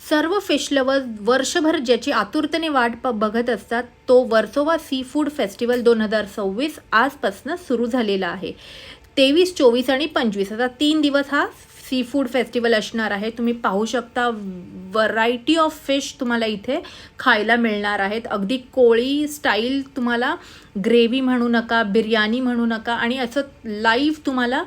सर्व fish lovers वर्षभर ज्याची आतुरतेने वाट बघत असतात तो वर्सोवा सी फूड फेस्टिवल 2026 आजपासून सुरू झालेला आहे. 23, 24 आणि 25 असा 3 दिवस हा सी फूड फेस्टिवल असणार आहे. तुम्ही पाहू शकता व्हरायटी ऑफ फिश तुम्हाला इथे खायला मिळणार आहेत. अगदी कोळी स्टाईल तुम्हाला ग्रेव्ही म्हणू नका, बिर्याणी म्हणू नका आणि असं लाईव्ह तुम्हाला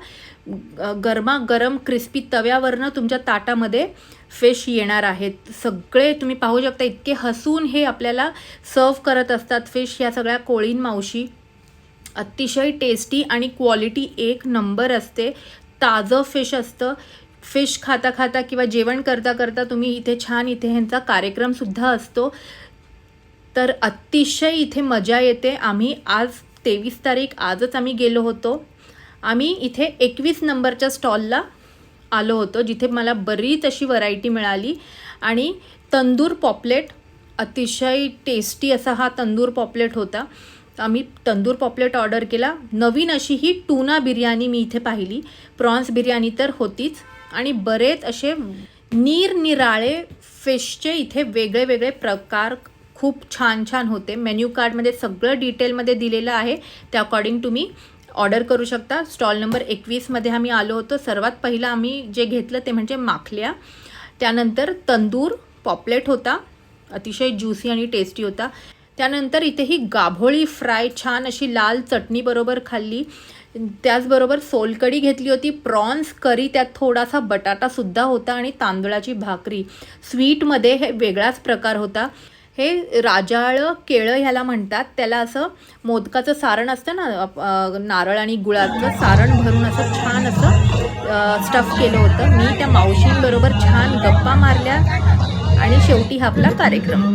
गरमागरम क्रिस्पी तव्यावरनं तुमच्या ताटामध्ये फिश येणार आहेत. सगळे तुम्ही पाहू शकता इतके हसून हे आपल्याला सर्व करत असतात फिश. या सगळ्या कोळीन मावशी अतिशय टेस्टी आणि क्वालिटी एक नंबर असते. ताजं फिश असतं. फिश खाता खाता किंवा जेवण करता करता तुम्ही इथे छान इथे ह्यांचा कार्यक्रमसुद्धा असतो. तर अतिशय इथे मजा येते. आम्ही आज 23 तारीख आजच आम्ही गेलो होतो. आम्ही इथे 21 नंबरच्या स्टॉलला आलो होतो जिथे मला बरीच अशी व्हरायटी मिळाली आणि तंदूर पॉपलेट अतिशय टेस्टी असा हा तंदूर पॉपलेट होता. आम्ही तंदूर पॉपलेट ऑर्डर केला. नवीन अशी ही टूना बिर्याणी मी इथे पाहिली. प्रॉन्स बिर्याणी तर होतीच आणि बरेच असे निरनिराळे फिशचे इथे वेगळे वेगळे प्रकार खूप छान छान होते. मेन्यू कार्डमध्ये सगळं डिटेलमध्ये दिलेलं आहे. त्या अकॉर्डिंग तुम्ही ऑर्डर करू शकता. स्टॉल नंबर 21मध्ये आम्ही आलो होतो. सर्वात पहिलं आम्ही जे घेतलं ते म्हणजे माखल्या. त्यानंतर तंदूर पॉपलेट होता, अतिशय ज्युसी आणि टेस्टी होता. त्यानंतर इथे ही गाभोळी फ्राय छान अशी लाल चटणीबरोबर खाल्ली. त्याचबरोबर सोलकढी घेतली होती, प्रॉन्स करी, त्यात थोडासा बटाटासुद्धा होता आणि तांदळाची भाकरी. स्वीटमध्ये हे वेगळाच प्रकार होता. हे राजाळं केळं ह्याला म्हणतात. त्याला असं मोदकाचं सारण असतं ना, नारळ आणि गुळाचं सारण भरून असं छान असं स्टफ केलं होतं. मी त्या मावशींबरोबर छान गप्पा मारल्या आणि शेवटी हा आपला कार्यक्रम.